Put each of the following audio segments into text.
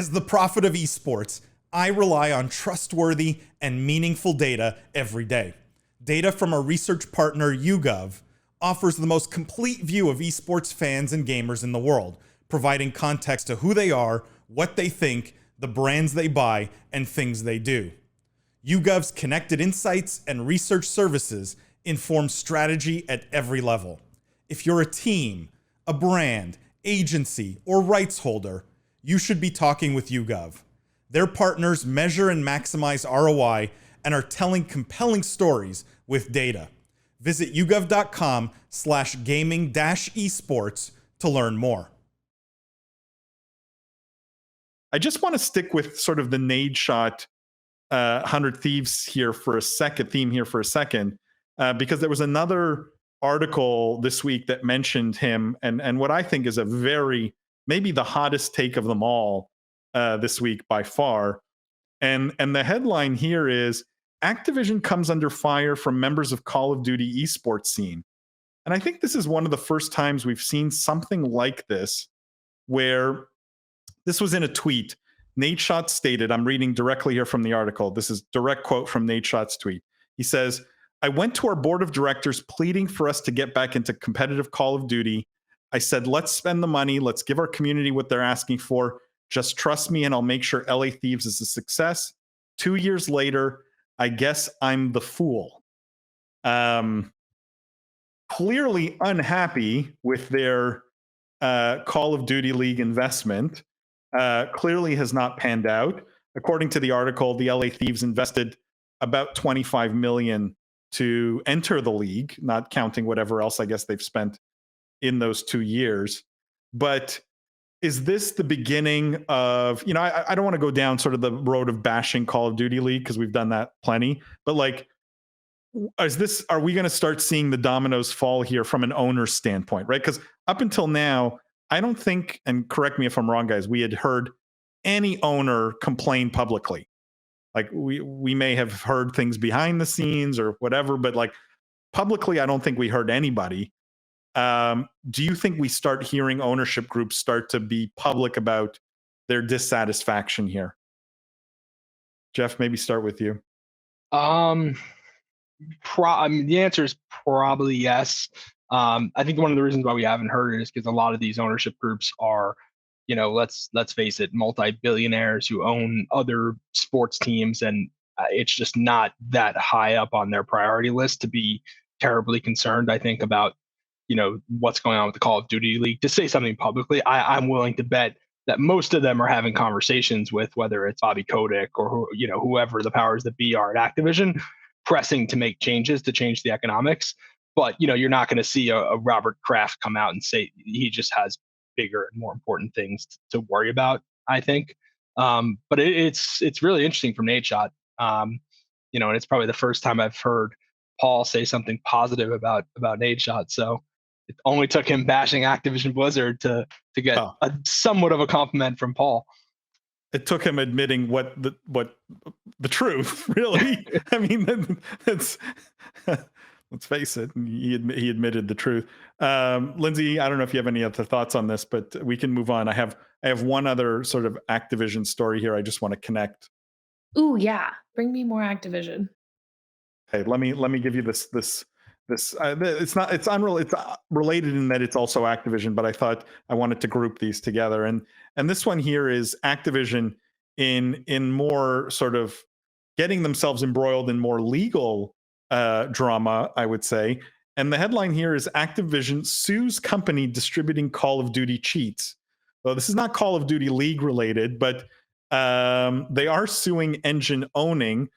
As the prophet of esports, I rely on trustworthy and meaningful data every day. Data from our research partner YouGov offers the most complete view of esports fans and gamers in the world, providing context to who they are, what they think, the brands they buy, and things they do. YouGov's connected insights and research services inform strategy at every level. If you're a team, a brand, agency, or rights holder, you should be talking with YouGov. Their partners measure and maximize ROI and are telling compelling stories with data. Visit yougov.com/gaming-esports to learn more. I just want to stick with sort of the Nadeshot 100 Thieves here for a second, because there was another article this week that mentioned him, and what I think is a maybe the hottest take of them all this week by far. And the headline here is, Activision comes under fire from members of Call of Duty esports scene. And I think this is one of the first times we've seen something like this, where this was in a tweet. Nadeshot stated, I'm reading directly here from the article. This is direct quote from Nadeshot's tweet. He says, I went to our board of directors pleading for us to get back into competitive Call of Duty. I said, let's spend the money. Let's give our community what they're asking for. Just trust me and I'll make sure LA Thieves is a success. 2 years later, I guess I'm the fool. Clearly unhappy with their Call of Duty League investment. Clearly has not panned out. According to the article, the LA Thieves invested about $25 million to enter the league, not counting whatever else I guess they've spent in those 2 years. But is this the beginning of, I don't want to go down sort of the road of bashing Call of Duty League because we've done that plenty, but like, are we going to start seeing the dominoes fall here from an owner's standpoint, right? Because up until now, I don't think, and correct me if I'm wrong, guys, we had heard any owner complain publicly. Like we may have heard things behind the scenes or whatever, but like publicly, I don't think we heard anybody. Do you think we start hearing ownership groups start to be public about their dissatisfaction here? Jeff, maybe start with you. The answer is probably yes. I think one of the reasons why we haven't heard it is because a lot of these ownership groups are, let's face it, multi-billionaires who own other sports teams, and it's just not that high up on their priority list to be terribly concerned, I think, about what's going on with the Call of Duty League. To say something publicly, I'm willing to bet that most of them are having conversations with, whether it's Bobby Kotick or whoever the powers that be are at Activision, pressing to make changes to change the economics. But you're not going to see a Robert Kraft come out and say he just has bigger and more important things to worry about, I think. But it's really interesting from Nadeshot. And it's probably the first time I've heard Paul say something positive about Nadeshot. So it only took him bashing Activision Blizzard to get a somewhat of a compliment from Paul. It took him admitting what the truth, really. I mean, it's let's face it, he admitted the truth. Lindsay, I don't know if you have any other thoughts on this, but we can move on. I have one other sort of Activision story here I just want to connect. Ooh, yeah. Bring me more Activision. Hey, let me give you this it's related in that it's also Activision, but I thought I wanted to group these together. And this one here is Activision in more sort of getting themselves embroiled in more legal drama, I would say. And the headline here is Activision sues company distributing Call of Duty cheats. So this is not Call of Duty League related, but they are suing Engine Owning.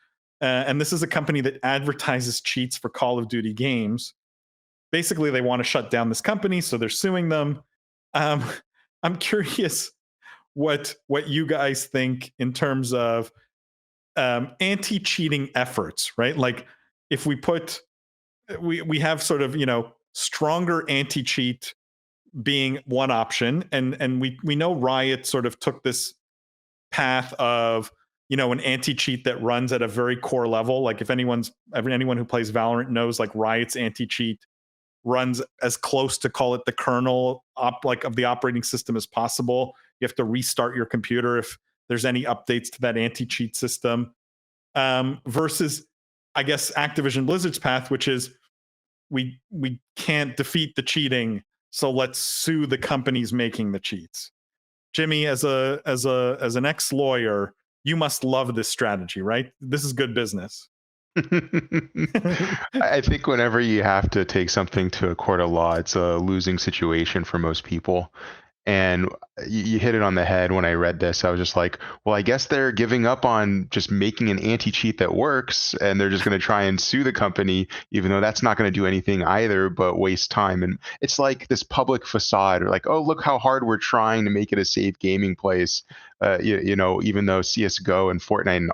And this is a company that advertises cheats for Call of Duty games. Basically, they want to shut down this company, so they're suing them. I'm curious what you guys think in terms of anti-cheating efforts, right? Like if we have sort of, stronger anti-cheat being one option, and we know Riot sort of took this path of an anti-cheat that runs at a very core level. Like if anyone who plays Valorant knows, like Riot's anti-cheat runs as close to, call it, the kernel of the operating system as possible. You have to restart your computer if there's any updates to that anti-cheat system, versus, I guess, Activision Blizzard's path, which is we can't defeat the cheating, so let's sue the companies making the cheats. Jimmy, as an ex-lawyer, you must love this strategy, right? This is good business. I think whenever you have to take something to a court of law, it's a losing situation for most people. And you hit it on the head when I read this. I was just like, well, I guess they're giving up on just making an anti-cheat that works, and they're just going to try and sue the company, even though that's not going to do anything either but waste time. And it's like this public facade, like, oh, look how hard we're trying to make it a safe gaming place. You know, even though CSGO and Fortnite and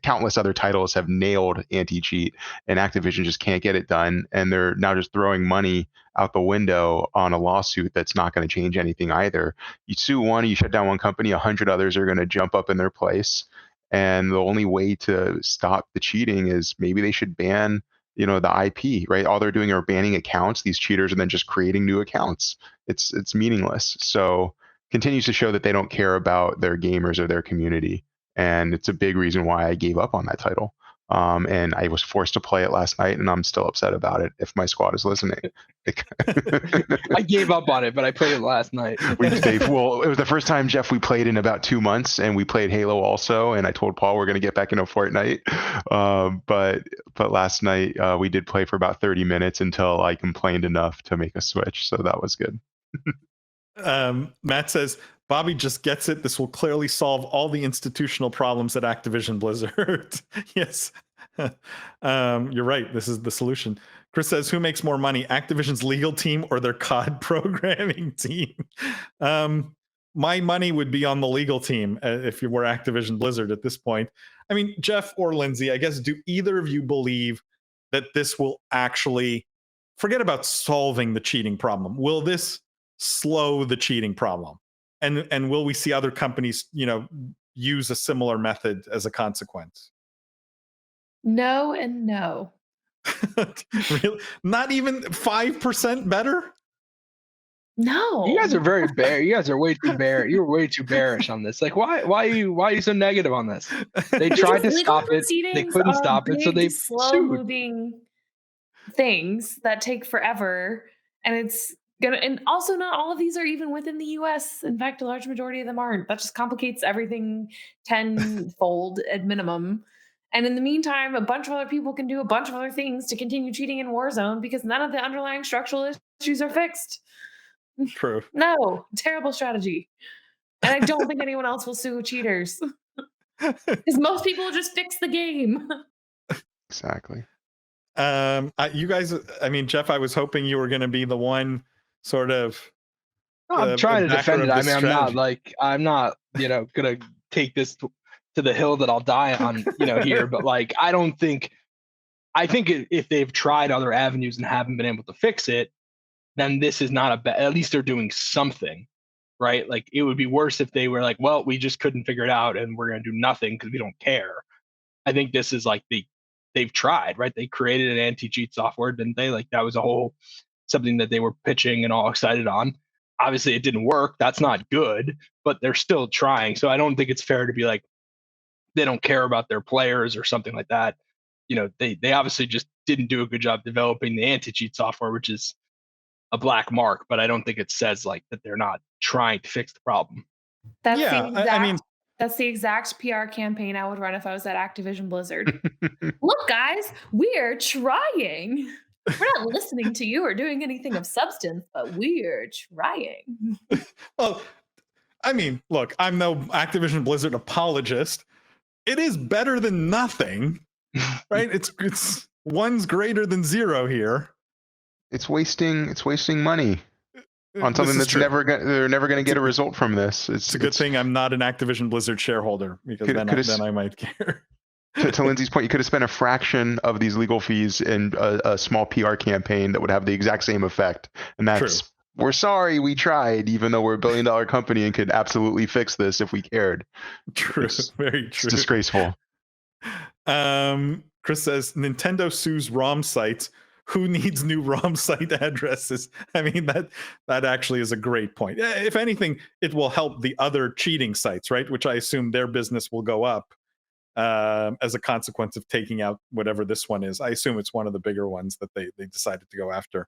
countless other titles have nailed anti-cheat, and Activision just can't get it done, and they're now just throwing money out the window on a lawsuit that's not going to change anything either. You sue one, you shut down one company, 100 others are going to jump up in their place, and the only way to stop the cheating is maybe they should ban, you know, the IP, right? All they're doing are banning accounts, these cheaters, and then just creating new accounts. It's meaningless. So continues to show that they don't care about their gamers or their community. And it's a big reason why I gave up on that title. And I was forced to play it last night, and I'm still upset about it. If my squad is listening, I gave up on it, but I played it last night. Well, it was the first time, Jeff, we played in about 2 months, and we played Halo also. And I told Paul we're going to get back into Fortnite. But last night we did play for about 30 minutes until I complained enough to make a switch. So that was good. Matt says, Bobby just gets it. This will clearly solve all the institutional problems at Activision Blizzard. Yes. You're right. This is the solution. Chris says, who makes more money, Activision's legal team or their COD programming team? My money would be on the legal team if you were Activision Blizzard at this point. I mean, Jeff or Lindsay, I guess, do either of you believe that this will actually, forget about solving the cheating problem, will this slow the cheating problem? And will we see other companies, you know, use a similar method as a consequence? No and no. Really? Not even 5% better? No. You guys are very bear. You guys are way too bear. You're way too bearish on this. Like, why are you so negative on this? They tried to stop it. They couldn't stop it, so they slow sued. moving things that take forever, and it's gonna. And also, not all of these are even within the U.S. In fact, a large majority of them aren't. That just complicates everything tenfold at minimum. And in the meantime, a bunch of other people can do a bunch of other things to continue cheating in Warzone because none of the underlying structural issues are fixed. True. No, terrible strategy. And I don't think anyone else will sue cheaters. Because most people will just fix the game. Exactly. You guys, I mean, Jeff, I was hoping you were going to be the one sort of. I'm trying to defend it. I mean, I'm not, gonna take this to the hill that I'll die on, here. But like, I think if they've tried other avenues and haven't been able to fix it, then this is not at least they're doing something, right? Like, it would be worse if they were like, well, we just couldn't figure it out and we're going to do nothing because we don't care. I think this is like they've tried, right? They created an anti-cheat software, didn't they? Like, that was something that they were pitching and all excited on. Obviously it didn't work. That's not good, but they're still trying. So I don't think it's fair to be like, they don't care about their players or something like that. They obviously just didn't do a good job developing the anti-cheat software, which is a black mark, but I don't think it says like that they're not trying to fix the problem. That's the exact PR campaign I would run if I was at Activision Blizzard. Look, guys, we're trying. We're not listening to you or doing anything of substance, but we're trying. Well, I mean, look, I'm no Activision Blizzard apologist. It is better than nothing, right? It's one's greater than zero here. It's wasting money on something that's they're never going to get a result from this. It's a good thing I'm not an Activision Blizzard shareholder, because then I might care. To Lindsay's point, you could have spent a fraction of these legal fees in a small PR campaign that would have the exact same effect. And that's, true. We're sorry we tried, even though we're $1 billion company and could absolutely fix this if we cared. True, very true. It's disgraceful. Chris says, Nintendo sues ROM sites who needs new ROM site addresses? I mean, that actually is a great point. If anything, it will help the other cheating sites, right? Which I assume their business will go up as a consequence of taking out whatever this one is. I assume it's one of the bigger ones that they decided to go after.